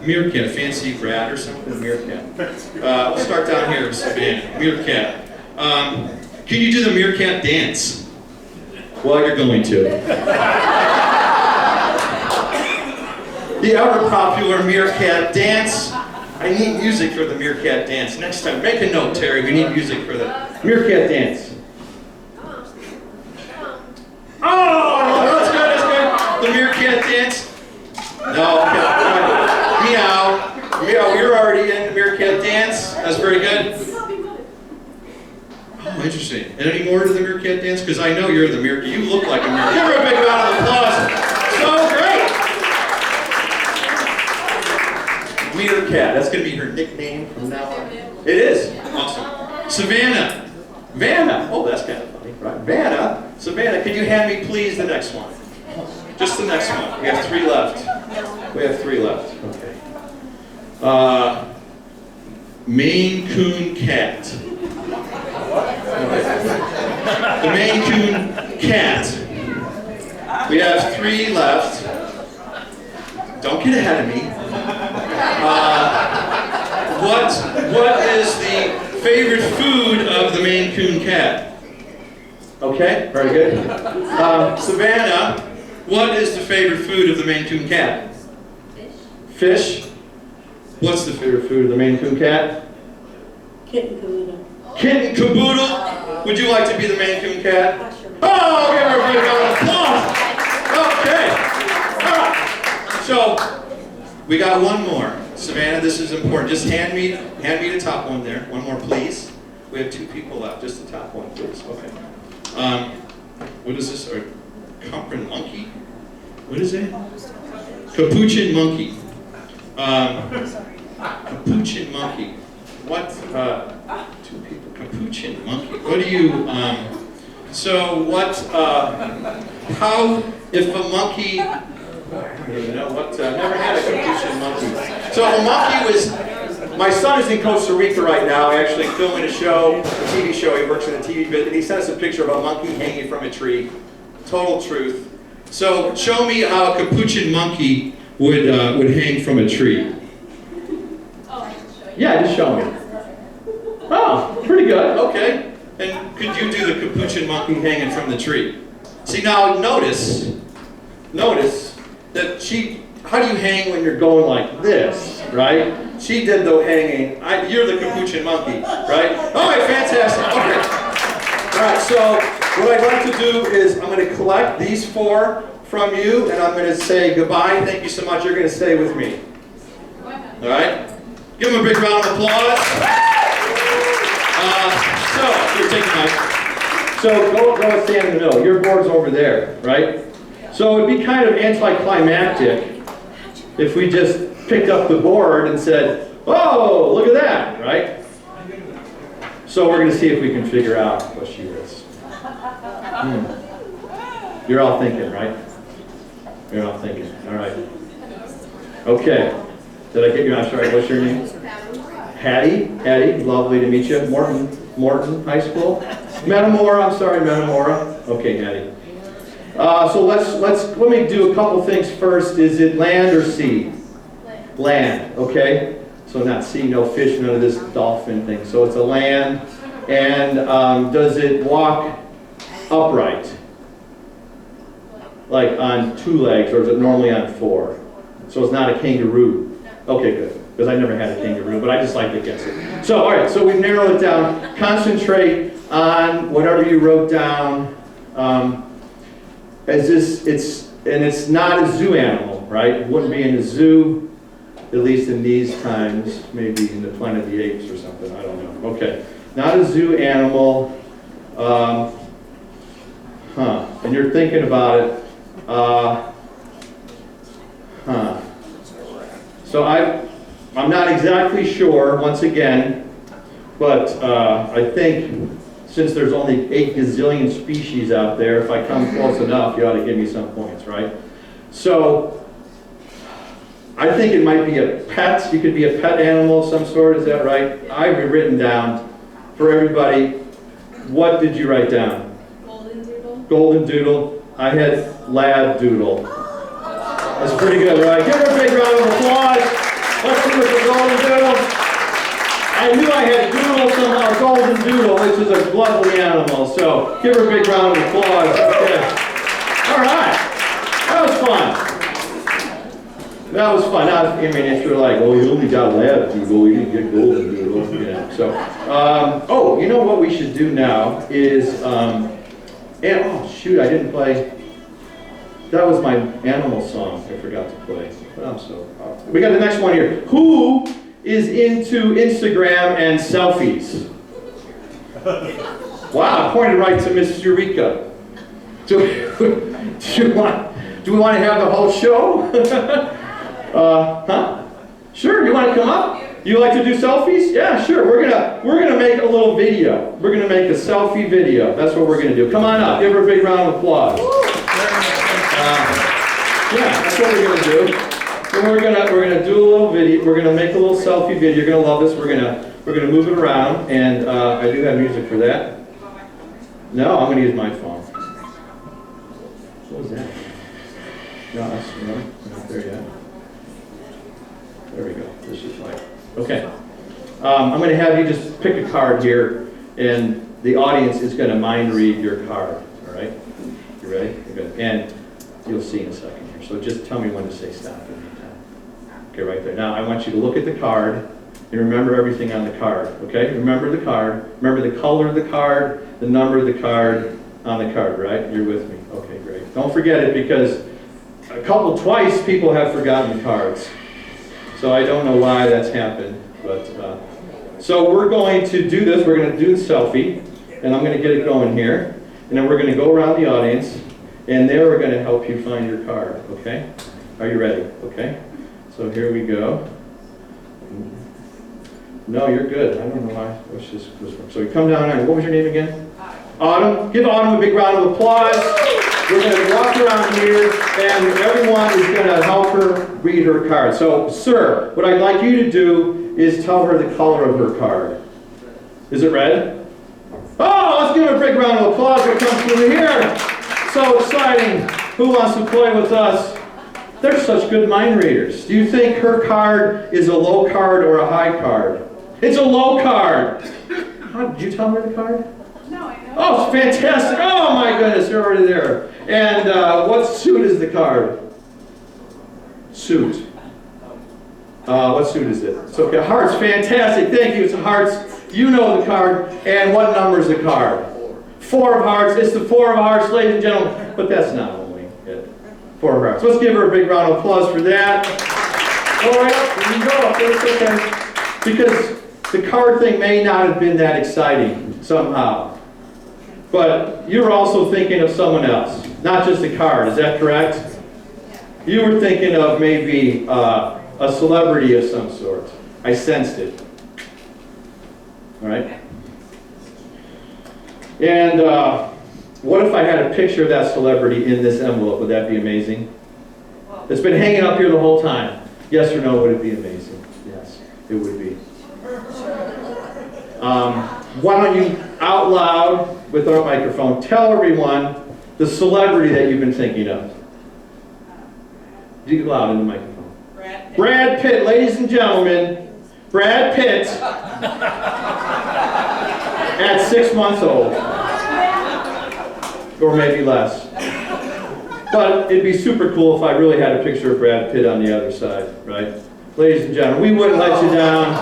Meerkat, a fancy rat or something, meerkat. We'll start down here, Savannah, meerkat. Can you do the meerkat dance? Well, you're going to. The ever popular meerkat dance. I need music for the meerkat dance. Next time, make a note, Terry, we need music for the meerkat dance. Oh, that's good, that's good. The meerkat dance. No, okay. Meow. Meow, you're already in the meerkat dance. That's very good. Oh, interesting. And any more to the meerkat dance? Because I know you're the meerkat. You look like a meerkat. Give her a big round of applause. So great. Meerkat. That's going to be her nickname from now on. It is. Awesome. Savannah. Vanna. Oh, that's kind of funny. Right. Vanna. Savannah, can you hand me, please, the next one? Just the next one. We have 3 left. We have 3 left. Okay. Maine Coon cat. The Maine Coon cat. We have 3 left. Don't get ahead of me. What is the favorite food of the Maine Coon cat? Okay, very good. Savannah, what is the favorite food of the Maine Coon cat? Fish. Fish? What's the favorite food of the Maine Coon cat? Kitten caboodle. Kitten caboodle? Would you like to be the Maine Coon cat? Oh, give her a big round of applause. Okay. All right. So, we got one more. Savannah, this is important. Just hand me the top one there. One more, please. We have 2 people left. Just the top one, please. Okay. What is this? Or Capuchin monkey? What is that? Capuchin monkey. Capuchin monkey. What? 2 people. Capuchin monkey. What do you? So what? How if a monkey? I don't even know what. Never had a Capuchin monkey. So if a monkey was. My son is in Costa Rica right now, actually filming a show, a TV show. He works in the TV business, and he sent us a picture of a monkey hanging from a tree. Total truth. So show me how a Capuchin monkey would hang from a tree. Yeah, just show me. Oh, pretty good. Okay. And could you do the Capuchin monkey hanging from the tree? See now, notice that how do you hang when you're going like this, right? She did the hanging. You're the Capuchin monkey, right? All right, fantastic. Okay. All right, so what I'd like to do is I'm going to collect these 4 from you, and I'm going to say goodbye. Thank you so much. You're going to stay with me. All right? Give them a big round of applause. Here, take the mic. So go and stand in the middle. Your board's over there, right? So it'd be kind of anticlimactic if we just picked up the board and said, "Oh, look at that," right? So we're going to see if we can figure out what she is. You're all thinking, right? You're all thinking. All right. Okay. Did I get you? I'm sorry. What's your name? Hattie. Hattie. Lovely to meet you. Morton High School. Metamora. I'm sorry, Metamora. Okay, Hattie. So let me do a couple things first. Is it land or sea? Land. Okay. So not sea, no fish, none of this dolphin thing. So it's a land. And does it walk upright? Like on 2 legs, or is it normally on 4? So it's not a kangaroo. Okay, good. Because I never had a kangaroo, but I just like to guess it. So, all right, so we've narrowed it down. Concentrate on whatever you wrote down. It's not a zoo animal, right? It wouldn't be in a zoo, at least in these times. Maybe in the Planet of the Apes or something, I don't know. Okay, not a zoo animal. And you're thinking about it. So I'm not exactly sure, once again, but I think since there's only 8 gazillion species out there, if I come close enough, you ought to give me some points, right? So I think it might be a pet. You could be a pet animal of some sort, is that right? I've written down for everybody, what did you write down? Golden doodle. Golden doodle. I had lab doodle. That's pretty good, right? Give her a big round of applause. Let's do it for golden doodle. I knew I had doodle somehow, golden doodle, which is a lovely animal. So give her a big round of applause. Okay. All right. That was fun. That was fun. Now, I mean, if you're like, oh, you only got lab doodle, you didn't get golden doodle. Yeah. So, oh, you know what we should do now is, oh shoot, I didn't play. That was my animal song I forgot to play. But I'm so. We got the next one here. Who is into Instagram and selfies? Wow, I pointed right to Miss Eureka. Do we want to have the whole show? Huh? Sure, you want to come up? You like to do selfies? Yeah, sure. We're gonna make a little video. We're gonna make a selfie video. That's what we're gonna do. Come on up. Give her a big round of applause. Yeah, that's what we're gonna do. And we're gonna do a little video. We're gonna make a little selfie video. You're gonna love this. We're gonna move it around, and I do have music for that. No, I'm gonna use my phone. What was that? No, not there yet. There we go. This is like okay. I'm gonna have you just pick a card here, and the audience is gonna mind read your card. All right? You ready? You're good. And you'll see in a second here. So just tell me when to say stop anytime. Okay, right there. Now I want you to look at the card and remember everything on the card. Okay? Remember the card. Remember the color of the card, the number of the card on the card, right? You're with me. Okay, great. Don't forget it because twice people have forgotten the cards. So I don't know why that's happened, but So we're going to do this. We're going to do the selfie, and I'm going to get it going here. And then we're going to go around the audience, and they're going to help you find your card, okay? Are you ready? Okay. So here we go. No, you're good. I don't know why. So you come down here. What was your name again? Autumn. Give Autumn a big round of applause. We're going to walk around here, and everyone is going to help her read her card. So, sir, what I'd like you to do is tell her the color of her card. Is it red? Oh, let's give her a big round of applause. What comes through here? So exciting. Who wants to play with us? They're such good mind readers. Do you think her card is a low card or a high card? It's a low card. How, did you tell her the card? No, I know. Oh, it's fantastic. Oh my goodness, you're already there. And what suit is the card? Suit. What suit is it? It's okay. Hearts, fantastic. Thank you. It's a hearts. You know the card. And what number is the card? 4 of hearts. It's the 4 of hearts, ladies and gentlemen. But that's not only it. 4 of hearts. Let's give her a big round of applause for that. All right, there you go. It's okay. Because the card thing may not have been that exciting somehow. But you're also thinking of someone else, not just a card. Is that correct? You were thinking of maybe a celebrity of some sort. I sensed it. All right? And what if I had a picture of that celebrity in this envelope? Would that be amazing? It's been hanging up here the whole time. Yes or no, would it be amazing? Yes, it would be. Why don't you, out loud, with our microphone, tell everyone the celebrity that you've been thinking of. Do it loud in the microphone. Brad Pitt. Brad Pitt, ladies and gentlemen. Brad Pitt. At 6 months old. Or maybe less. But it'd be super cool if I really had a picture of Brad Pitt on the other side, right? Ladies and gentlemen, we wouldn't let you down.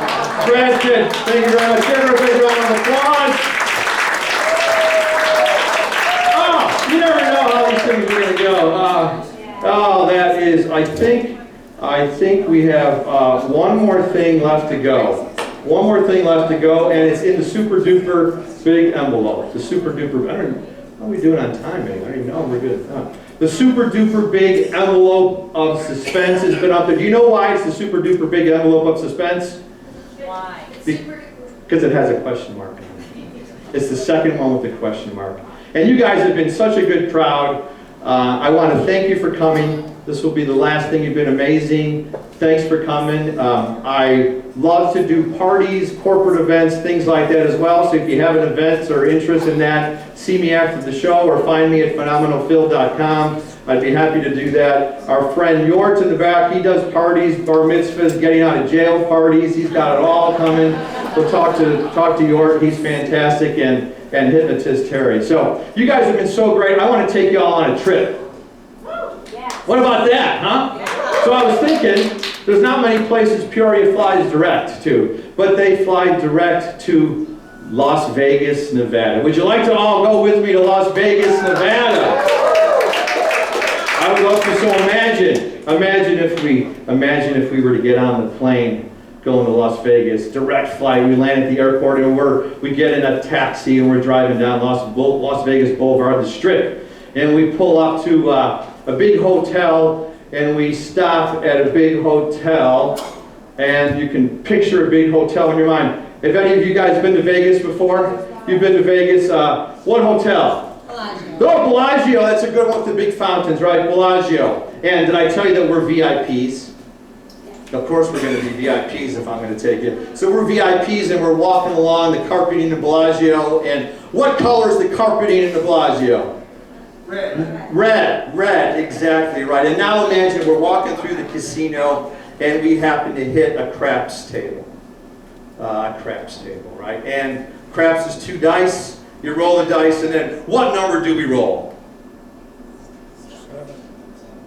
Brad Pitt, thank you very much. Give her a big round of applause. Oh, you never know how these things are going to go. Oh, that is, I think we have one more thing left to go. One more thing left to go, and it's in the super duper big envelope. The super duper, I don't know, how are we doing on time, man? I don't even know, we're good. The super duper big envelope of suspense has been up there. Do you know why it's the super duper big envelope of suspense? Why? Because it has a question mark on it. It's the second one with the question mark. And you guys have been such a good crowd. I want to thank you for coming. This will be the last thing. You've been amazing. Thanks for coming. I love to do parties, corporate events, things like that as well. So if you have an event or interest in that, see me after the show or find me at phenomenalphil.com. I'd be happy to do that. Our friend Yort's in the back. He does parties, bar mitzvahs, getting out of jail parties. He's got it all coming. So talk to Yort. He's fantastic, and hypnotist Terry. So you guys have been so great. I want to take you all on a trip. What about that, huh? So I was thinking, there's not many places Peoria flies direct to, but they fly direct to Las Vegas, Nevada. Would you like to all go with me to Las Vegas, Nevada? I would love to. So imagine if we were to get on the plane going to Las Vegas, direct flight. We land at the airport and we get in a taxi and we're driving down Las Vegas Boulevard, the Strip, and we pull up to a big hotel, and we stop at a big hotel, and you can picture a big hotel in your mind. If any of you guys have been to Vegas before, you've been to Vegas, what hotel? Bellagio. Oh, Bellagio, that's a good one with the big fountains, right? Bellagio. And did I tell you that we're VIPs? Of course we're going to be VIPs if I'm going to take you. So we're VIPs and we're walking along the carpeting in Bellagio, and what color is the carpeting in the Bellagio? Red, exactly right. And now imagine we're walking through the casino and we happen to hit a craps table. Right? And craps is 2 dice. You roll the dice, and then what number do we roll?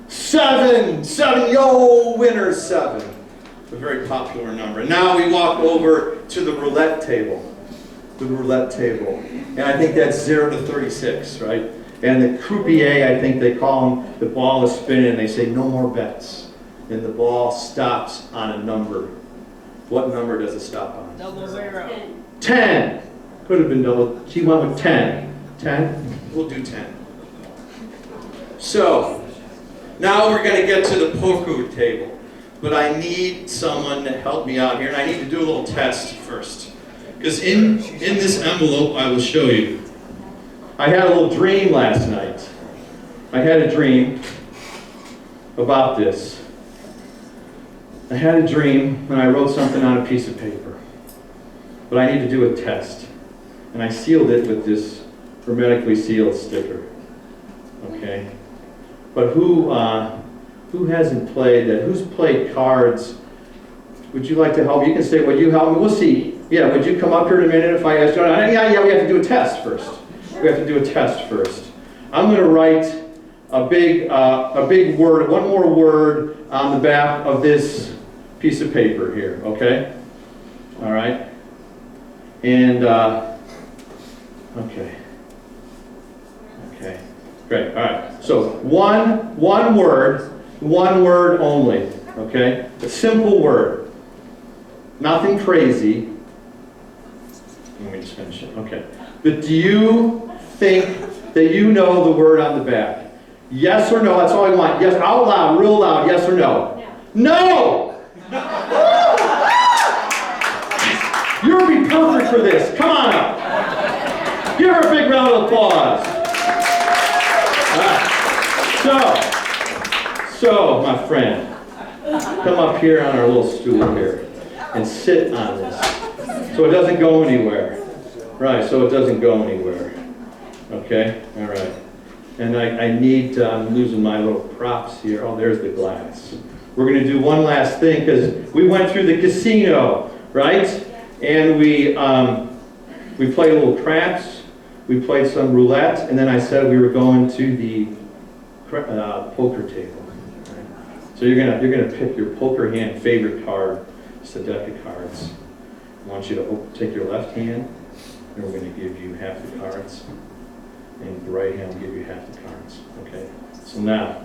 7. Yo, winner 7. It's a very popular number. And now we walk over to the roulette table. And I think that's 0 to 36, right? And the croupier, I think they call him, the ball is spinning, and they say, no more bets. And the ball stops on a number What number does it stop on? 00. 10. Could have been double. She went with 10. 10? We'll do 10. So, now we're going to get to the poker table. But I need someone to help me out here, and I need to do a little test first. Because in this envelope, I will show you. I had a little dream last night. I had a dream about this. I had a dream and I wrote something on a piece of paper. But I need to do a test. And I sealed it with this hermetically sealed sticker. Okay? But who hasn't played that? Who's played cards? Would you like to help? You can say, would you help me? We'll see. Yeah, would you come up here in a minute if I ask you? Yeah, we have to do a test first. We have to do a test first. I'm going to write a big word, one more word on the back of this piece of paper here, okay? All right? And, okay. Okay, great, all right. So one word only, okay? A simple word. Nothing crazy. Let me just finish it, okay. But do you think that you know the word on the back? Yes or no? That's all I want. Yes, out loud, real loud. Yes or no? No! You're going to be perfect for this. Come on up. Give her a big round of applause. So, my friend, come up here on our little stool here and sit on this so it doesn't go anywhere. Right, so it doesn't go anywhere. Okay? All right. And I need to, I'm losing my little props here. Oh, there's the glass. We're going to do one last thing because we went through the casino, right? And we played a little craps. We played some roulette. And then I said we were going to the poker table. Right? So you're gonna pick your poker hand favorite card. It's a deck of cards. I want you to take your left hand. And we're going to give you half the cards. And the right hand will give you half the cards. Okay? So now.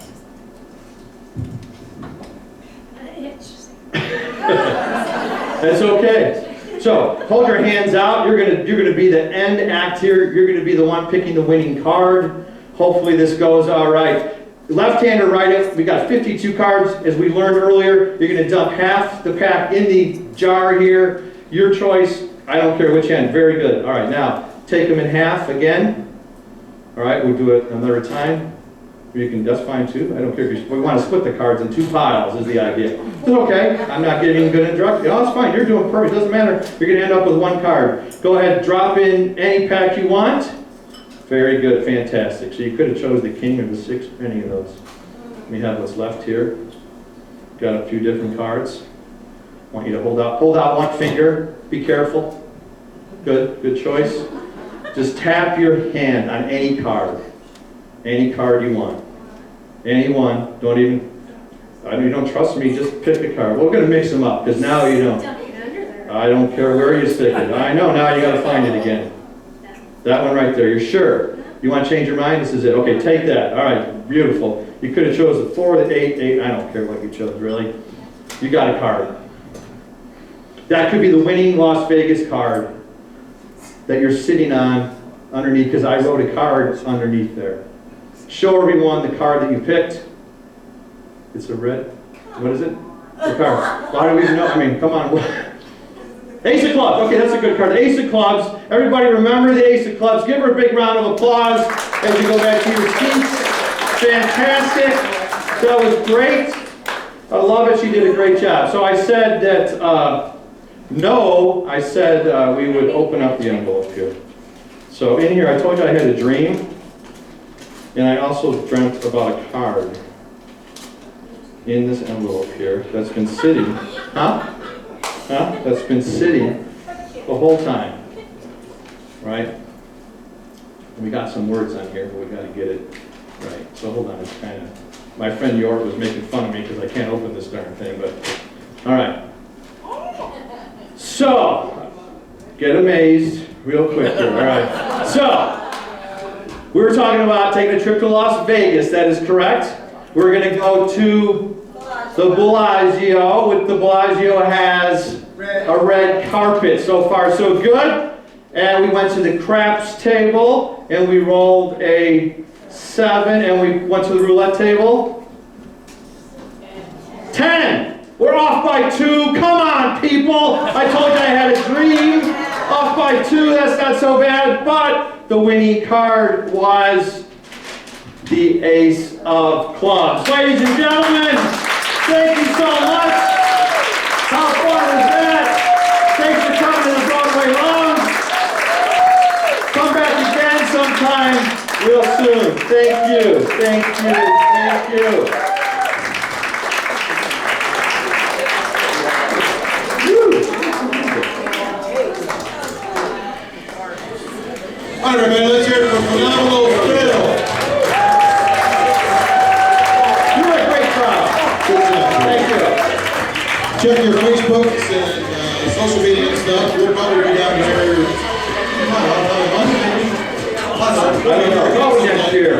That's okay. So hold your hands out. You're gonna be the end act here. You're gonna be the one picking the winning card. Hopefully this goes all right. Left hand or right hand, we got 52 cards. As we learned earlier, you're gonna dump half the pack in the jar here. Your choice. I don't care which end. Very good. All right, now take them in half again. All right, we'll do it another time. You can, that's fine too. I don't care if we want to split the cards in 2 piles is the idea. It's okay. I'm not getting good instruction. Oh, it's fine. You're doing perfect. It doesn't matter. You're going to end up with 1 card. Go ahead, drop in any pack you want. Very good. Fantastic. So you could have chose the king or the 6 or any of those. We have what's left here. Got a few different cards. I want you to hold out 1 finger. Be careful. Good choice. Just tap your hand on any card. Any card you want. Any one. You don't trust me, just pick a card. We're going to mix them up, because now you don't. I don't care where you stick it. I know, now you got to find it again. That one right there. You're sure? You want to change your mind? This is it. Okay, take that. All right, beautiful. You could have chose the 4, the 8. I don't care what you chose, really. You got a card. That could be the winning Las Vegas card that you're sitting on underneath, because I wrote a card underneath there. Show everyone the card that you picked. It's a red. What is it? The card. Why do we even know? I mean, come on. Ace of Clubs. Okay, that's a good card. The Ace of Clubs. Everybody remember the Ace of Clubs. Give her a big round of applause as you go back to your seats. Fantastic. That was great. I love it. She did a great job. So I said that, I said we would open up the envelope here. So in here, I told you I had a dream. And I also dreamt about a card in this envelope here that's been sitting. That's been sitting the whole time. Right? And we got some words on here, but we got to get it right. So hold on, it's kind of... My friend York was making fun of me because I can't open this darn thing, but... All right. So, get amazed real quick here. All right. So... we were talking about taking a trip to Las Vegas, that is correct. We're going to go to the Bellagio. What the Bellagio has? a red carpet. So far, so good. And we went to the craps table, and we rolled a 7, and we went to the roulette table. 10. We're off by 2. Come on, people. I told you I had a dream. Off by 2, that's not so bad. But the winning card was the ace of clubs. Ladies and gentlemen, thank you so much. How fun was that? Thanks for coming to the Broadway Lounge. Come back again sometime real soon. Thank you, thank you, thank you. All right, everybody, let's hear it for phenomenal Phil. You were a great crowd. Good job. Thank you. Check your Facebooks and social media and stuff. We'll probably be down here. I don't know. Probably next year.